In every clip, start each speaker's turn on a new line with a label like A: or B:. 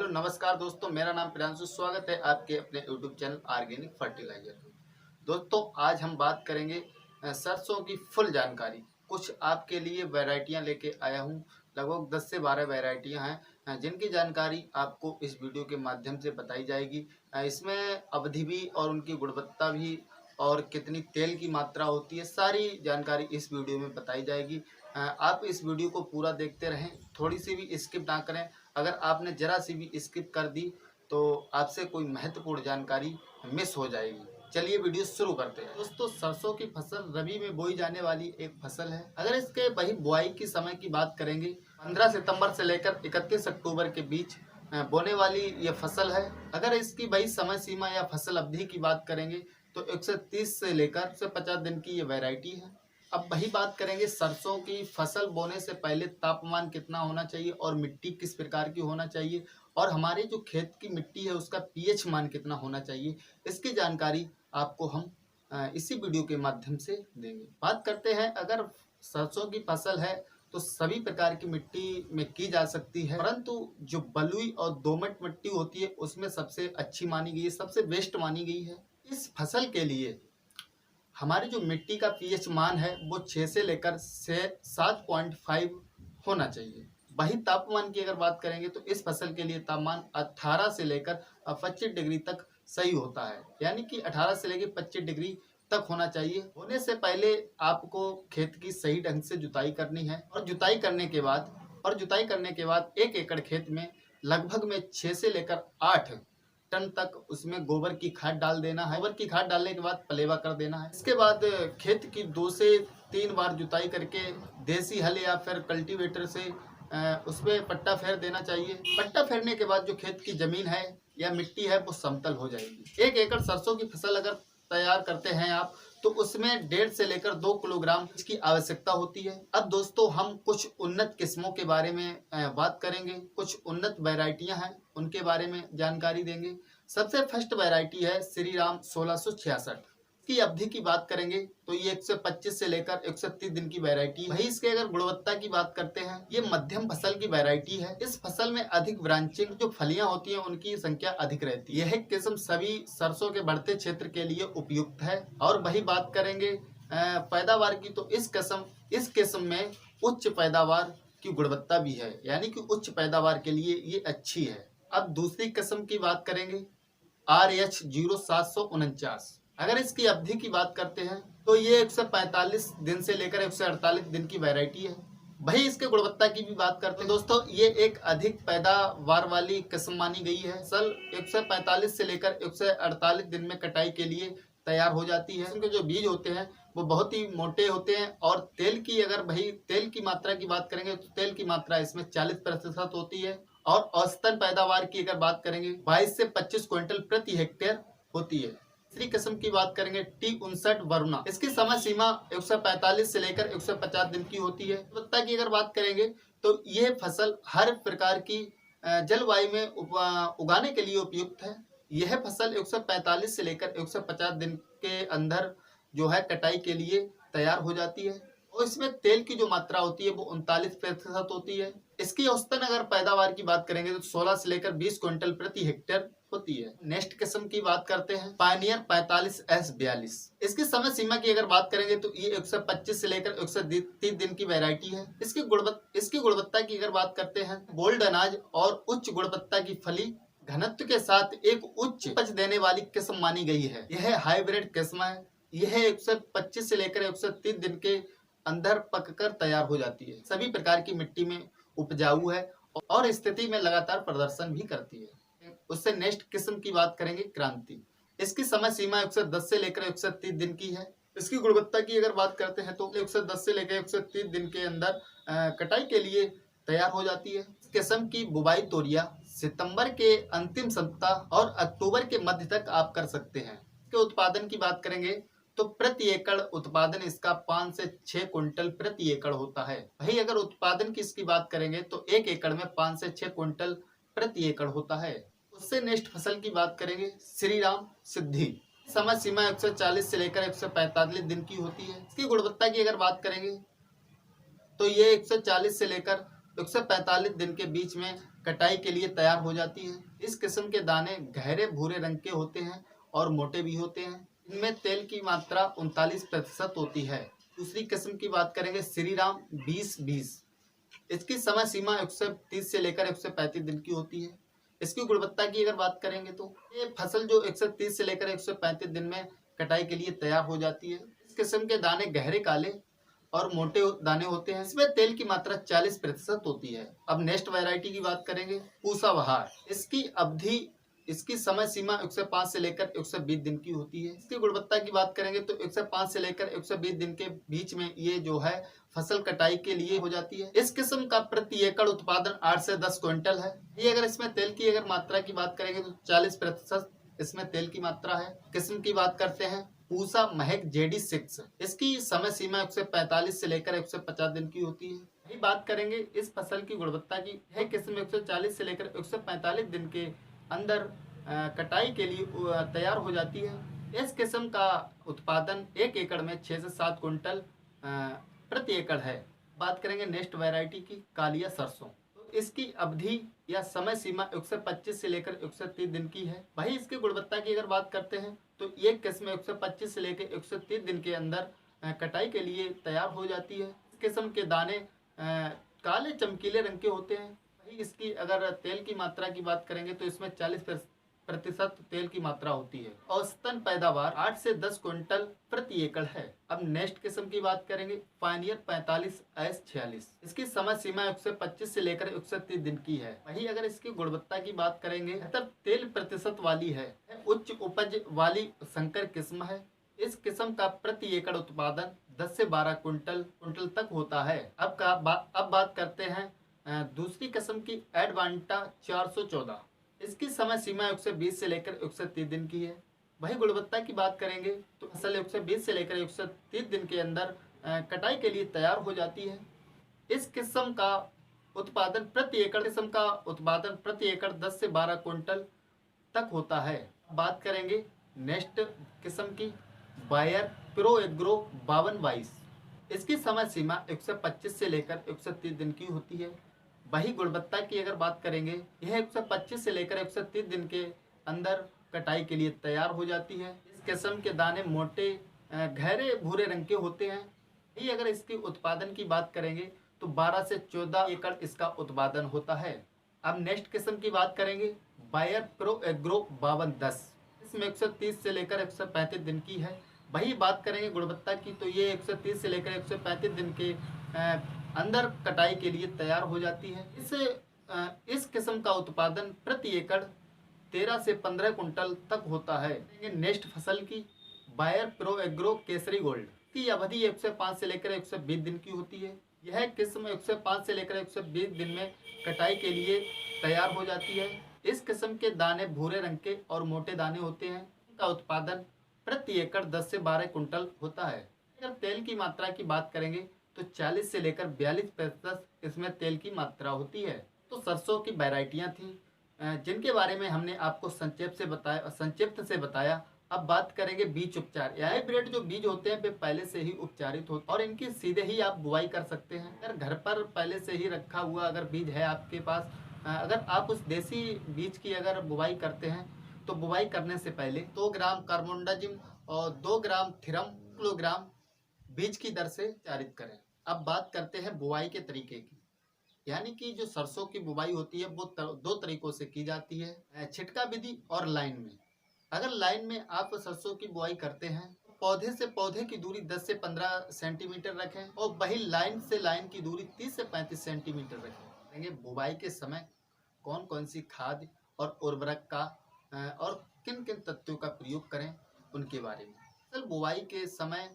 A: Hello नमस्कार दोस्तों, मेरा नाम प्रियांशु। स्वागत है आपके अपने यूट्यूब चैनल ऑर्गेनिक फर्टिलाइजर। दोस्तों आज हम बात करेंगे सरसों की फुल जानकारी। कुछ आपके लिए वैरायटियां लेके आया हूं, लगभग 10 से 12 वैरायटियां हैं जिनकी जानकारी आपको इस वीडियो के माध्यम से बताई जाएगी। इसमें अवधि भी और उनकी गुणवत्ता भी और कितनी तेल की मात्रा होती है, सारी जानकारी इस वीडियो में बताई जाएगी। आप इस वीडियो को पूरा देखते रहें, थोड़ी सी भी स्किप ना करें। अगर आपने जरा सी भी स्किप कर दी तो आपसे कोई महत्वपूर्ण जानकारी मिस हो जाएगी। चलिए वीडियो शुरू करते हैं। दोस्तों सरसों की फसल रबी में बोई जाने वाली एक फसल है। अगर इसके वही बुआई की समय की बात करेंगे, 15 सितंबर से लेकर 31 अक्टूबर के बीच बोने वाली ये फसल है। अगर इसकी वही समय सीमा या फसल अवधि की बात करेंगे तो 130 से लेकर 150 दिन की ये वैरायटी है। अब वही बात करेंगे, सरसों की फसल बोने से पहले तापमान कितना होना चाहिए और मिट्टी किस प्रकार की होना चाहिए, और हमारे जो खेत की मिट्टी है उसका पीएच मान कितना होना चाहिए, इसकी जानकारी आपको हम इसी वीडियो के माध्यम से देंगे। बात करते हैं, अगर सरसों की फसल है तो सभी प्रकार की मिट्टी में की जा सकती है, परंतु जो बलुई और दोमट मिट्टी होती है उसमें सबसे अच्छी मानी गई है, सबसे बेस्ट मानी गई है। इस फसल के लिए हमारी जो मिट्टी का पीएच मान है वो 6 से लेकर 7.5 होना चाहिए। वही तापमान की अगर बात करेंगे तो इस फसल के लिए तापमान 18 से लेकर 25 डिग्री तक सही होता है, यानी कि 18 से लेकर 25 डिग्री तक होना चाहिए। होने से पहले आपको खेत की सही ढंग से जुताई करनी है, और जुताई करने के बाद 1 एकड़ खेत में लगभग में 6 से लेकर 8 टन तक उसमें गोबर की खाद डाल देना है। गोबर की खाद डालने के बाद पलेवा कर देना है। इसके बाद खेत की 2 से 3 बार जुताई करके देसी हल या फिर कल्टीवेटर से उसमें पट्टा फेर देना चाहिए। पट्टा फेरने के बाद जो खेत की जमीन है या मिट्टी है वो समतल हो जाएगी। 1 एकड़ सरसों की फसल अगर तैयार करते हैं आप तो उसमें 1.5 से लेकर 2 किलोग्राम की आवश्यकता होती है। अब दोस्तों हम कुछ उन्नत किस्मों के बारे में बात करेंगे, कुछ उन्नत वैरायटियां हैं उनके बारे में जानकारी देंगे। सबसे फर्स्ट वैरायटी है श्रीराम 1666 की अवधि की बात करेंगे तो ये 125 से लेकर 130 दिन की वैरायटी है। वही इसके अगर गुणवत्ता की बात करते हैं, ये मध्यम फसल की वैरायटी है। इस फसल में अधिक ब्रांचिंग, जो फलियां होती हैं उनकी संख्या अधिक रहती है। यह किस्म सभी सरसों के बढ़ते क्षेत्र के लिए उपयुक्त है। और वही बात करेंगे पैदावार की, तो इस किस्म में उच्च पैदावार की गुणवत्ता भी है, यानी कि उच्च पैदावार के लिए ये अच्छी है। अब दूसरी किस्म की बात करेंगे RH 0749। अगर इसकी अवधि की बात करते हैं तो ये 145 दिन से लेकर 148 दिन की वैरायटी है। वही इसके गुणवत्ता की भी बात करते हैं दोस्तों, ये एक अधिक पैदावार वाली किस्म मानी गई है। सल 145 से लेकर 148 दिन में कटाई के लिए तैयार हो जाती है। इनके जो बीज होते हैं वो बहुत ही मोटे होते हैं, और तेल की मात्रा की बात करेंगे तो तेल की मात्रा इसमें 40% होती है। और औसतन पैदावार की अगर बात करेंगे 22 से 25 क्विंटल प्रति हेक्टेयर होती है। तीसरी किस्म की बात करेंगे T59 वरुणा। इसकी समय सीमा 145 से लेकर 150 दिन की होती है। गुणवत्ता की अगर बात करेंगे तो ये फसल हर प्रकार की जलवायु में उगाने के लिए उपयुक्त है। यह फसल 145 से लेकर 150 दिन के अंदर जो है कटाई के लिए तैयार हो जाती है, और इसमें तेल की जो मात्रा होती है वो 39% होती है। इसकी औसतन अगर पैदावार की बात करेंगे तो 16 से लेकर 20 क्विंटल प्रति हेक्टेयर होती है। नेक्स्ट किस्म की बात करते हैं पायनियर 45S42। इसकी समय सीमा की अगर बात करेंगे तो ये 125 से लेकर 130 दिन की वैरायटी है। इसकी गुणवत्ता की अगर बात करते हैं, बोल्ड अनाज और उच्च गुणवत्ता की फली घनत्व के साथ एक उच्च उपज देने वाली किस्म मानी गई है। यह हाइब्रिड किस्म है। यह 125 से लेकर 130 दिन के अंदर पककर तैयार हो जाती है। सभी प्रकार की मिट्टी में उपजाऊ है और स्थिति में लगातार प्रदर्शन भी करती है। उससे नेक्स्ट किस्म की बात करेंगे क्रांति। इसकी समय सीमा 110 से लेकर 130 दिन की है। इसकी गुणवत्ता की अगर बात करते हैं तो 110 से लेकर 130 दिन के अंदर कटाई के लिए तैयार हो जाती है। इस किस्म की बुवाई तोरिया सितंबर के अंतिम सप्ताह और अक्टूबर के मध्य तक आप कर सकते हैं। इसके उत्पादन की बात करेंगे तो प्रति एकड़ उत्पादन इसका 5 से 6 क्विंटल प्रति एकड़ होता है। वही अगर उत्पादन की इसकी बात करेंगे तो 1 एकड़ में 5 से 6 क्विंटल प्रति एकड़ होता है। उससे नेक्स्ट फसल की बात करेंगे श्रीराम सिद्धि। समय सीमा 140 से लेकर 145 दिन की होती है। इसकी गुणवत्ता की अगर बात करेंगे तो ये 140 से लेकर 145 दिन के बीच में कटाई के लिए तैयार हो जाती है। इस किस्म के दाने गहरे भूरे रंग के होते हैं और मोटे भी होते हैं। इनमें तेल की मात्रा 39% होती है। दूसरी किस्म की बात करेंगे श्रीराम 20-20। इसकी समय सीमा 130 से लेकर 135 दिन की होती है। इसकी गुणवत्ता की अगर बात करेंगे तो ये फसल जो 130 से लेकर 135 दिन में कटाई के लिए तैयार हो जाती है। इस किस्म के दाने गहरे काले और मोटे दाने होते हैं। इसमें तेल की मात्रा 40% होती है। अब नेक्स्ट वैरायटी की बात करेंगे पूसा बहार। इसकी समय सीमा 105 से लेकर 120 दिन की होती है। इसकी गुणवत्ता की बात करेंगे तो 105 से लेकर 120 दिन के बीच में ये जो है फसल कटाई के लिए हो जाती है। इस किस्म का प्रति एकड़ उत्पादन 8 से 10 क्विंटल है। ये अगर इसमें तेल की अगर मात्रा की बात करेंगे तो 40% इसमें तेल की मात्रा है। किस्म की बात करते हैं पूसा महक JD6। इसकी समय सीमा 145 से लेकर 150 दिन की होती है। यही बात करेंगे इस फसल की गुणवत्ता की। यह किस्म 140 से लेकर 145 दिन के अंदर कटाई के लिए तैयार हो जाती है। इस किस्म का उत्पादन 1 एकड़ में 6 से 7 क्विंटल प्रति एकड़ है। बात करेंगे नेक्स्ट वैरायटी की कालिया सरसों। तो इसकी अवधि या समय सीमा 125 से लेकर 130 दिन की है। वही इसकी गुणवत्ता की अगर बात करते हैं तो ये किस्म 125 से लेकर 130 दिन के अंदर कटाई के लिए तैयार हो जाती है। इस किस्म के दाने काले चमकीले रंग के होते हैं। वही इसकी अगर तेल की मात्रा की बात करेंगे तो इसमें 40% तेल की मात्रा होती है। औसतन पैदावार 8 से 10 क्विंटल प्रति एकड़ है। अब नेक्स्ट किस्म की बात करेंगे पायनियर 45S46। इसकी समय सीमा 125 से लेकर 130 दिन की है। वही अगर इसकी गुणवत्ता की बात करेंगे तब तेल प्रतिशत वाली है। उच्च उपज वाली संकर किस्म है। इस किस्म का प्रति एकड़ उत्पादन 10 से 12 क्विंटल तक होता है। अब बात करते हैं दूसरी किस्म की एडवांटा 414। इसकी समय सीमा 120 से लेकर 130 दिन की है। वही गुणवत्ता की बात करेंगे तो फसल 120 से लेकर 130 दिन के अंदर कटाई के लिए तैयार हो जाती है। इस किस्म का उत्पादन प्रति एकड़ 10 से 12 क्विंटल तक होता है। बात करेंगे नेक्स्ट किस्म की बायर प्रो एग्रो 5222। इसकी समय सीमा 125 से लेकर 130 दिन की होती है। वही गुणवत्ता की अगर बात करेंगे यह 125 से लेकर 130 दिन के अंदर कटाई के लिए तैयार हो जाती है। इस किस्म के दाने मोटे गहरे भूरे रंग के होते हैं। यही अगर इसके उत्पादन की बात करेंगे तो 12 से 14 एकड़ इसका उत्पादन होता है। अब नेक्स्ट किस्म की बात करेंगे बायर प्रो एग्रो 5210। इसमें 130 से लेकर 135 दिन की है। वही बात करेंगे गुणवत्ता की तो ये 130 से लेकर 135 दिन के अंदर कटाई के लिए तैयार हो जाती है। इस किस्म का उत्पादन प्रति एकड़ 13 से 15 क्विंटल तक होता है। नेक्स्ट फसल की Bayer pro agro Kesari gold की अवधि 105 से लेकर 120 दिन की होती है। यह किस्म 105 से लेकर 120 दिन में कटाई के लिए तैयार हो जाती है। इस किस्म के दाने भूरे रंग के और मोटे दाने होते हैं। इनका उत्पादन प्रति एकड़ 10 से 12 क्विंटल होता है। अगर तेल की मात्रा की बात करेंगे तो 40 से लेकर 42% इसमें तेल की मात्रा होती है। तो सरसों की वैरायटियां थी जिनके बारे में हमने आपको संक्षिप्त से बताया। अब बात करेंगे बीज उपचार। हाइब्रिड जो बीज होते हैं वे पहले से ही उपचारित होते हैं और इनकी सीधे ही आप बुआई कर सकते हैं। अगर घर पर पहले से ही रखा हुआ अगर बीज है आपके पास, अगर आप उस देसी बीज की अगर बुआई करते हैं तो बुआई करने से पहले 2 ग्राम कार्बोंडाजिम और 2 ग्राम थिरम किलोग्राम बीज की दर से उपचारित करें। अब बात करते हैं बुआई के तरीके की। यानी कि जो सरसों की बुवाई होती है वो 2 तरीकों से की जाती है, छिटका विधि और लाइन में। अगर लाइन में आप सरसों की बुआई करते हैं तो पौधे से पौधे की दूरी 10 से 15 सेंटीमीटर रखें और वही लाइन से लाइन की दूरी 30 से 35 सेंटीमीटर रखें। बुवाई के समय कौन कौन सी खाद और उर्वरक का और किन किन तत्वों का प्रयोग करें उनके बारे में। फसल बुवाई के समय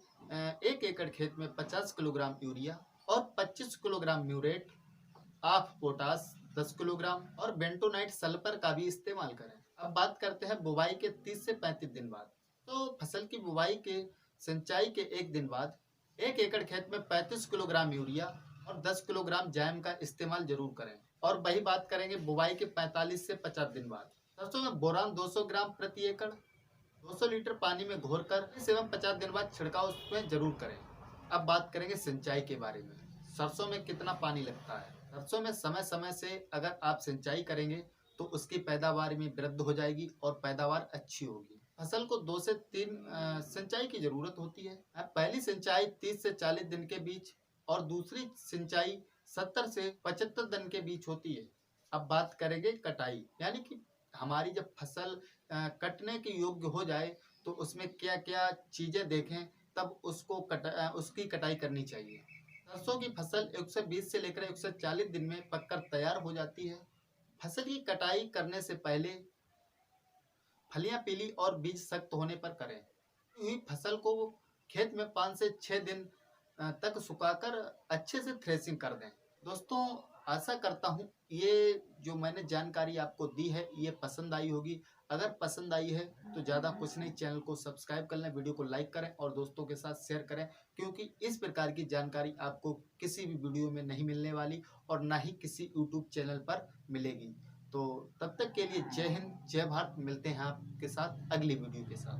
A: 1 एकड़ खेत में 50 किलोग्राम यूरिया और 25 kilogram muriate of potash 10 kilogram और बेंटोनाइट सल्फर का भी इस्तेमाल करें। अब बात करते हैं बुवाई के 30 से 35 दिन बाद। तो फसल की बुवाई के सिंचाई के 1 दिन बाद 1 एकड़ खेत में 35 किलोग्राम यूरिया और 10 किलोग्राम जैम का इस्तेमाल जरूर करें। और वही बात करेंगे बुवाई के 45 से 50 दिन बाद। सरसों में बोरान 200 ग्राम प्रति एकड़ 200 लीटर पानी में घोरकर 50 दिन बाद छिड़काव उसमें जरूर करें। अब बात करेंगे सिंचाई के बारे में। सरसों में कितना पानी लगता है। सरसों में समय समय से अगर आप सिंचाई करेंगे तो उसकी पैदावार में वृद्धि हो जाएगी और पैदावार अच्छी होगी। फसल को 2 से 3 सिंचाई की जरूरत होती है। पहली सिंचाई 30 से 40 दिन के बीच और दूसरी सिंचाई 70 से 75 दिन के बीच होती है। अब बात करेंगे कटाई, यानी कि हमारी जब फसल कटने के योग्य हो जाए तो उसमें क्या क्या चीजें देखें, तब उसकी कटाई करनी चाहिए। सरसों की फसल 120 से लेकर 140 दिन में पककर तैयार हो जाती है। फसल की कटाई करने से पहले फलियां पीली और बीज सख्त होने पर करें। हुई फसल को खेत में 5 से 6 दिन तक सुखाकर अच्छे से थ्रेसिंग कर दें। दोस्तों, आशा करता हूँ ये जो मैंने जानकारी आपको दी है ये पसंद आई होगी। अगर पसंद आई है तो ज़्यादा कुछ नहीं, चैनल को सब्सक्राइब कर लें, वीडियो को लाइक करें और दोस्तों के साथ शेयर करें, क्योंकि इस प्रकार की जानकारी आपको किसी भी वीडियो में नहीं मिलने वाली और ना ही किसी यूट्यूब चैनल पर मिलेगी। तो तब तक के लिए जय हिंद, जय भारत। मिलते हैं आपके साथ अगली वीडियो के साथ।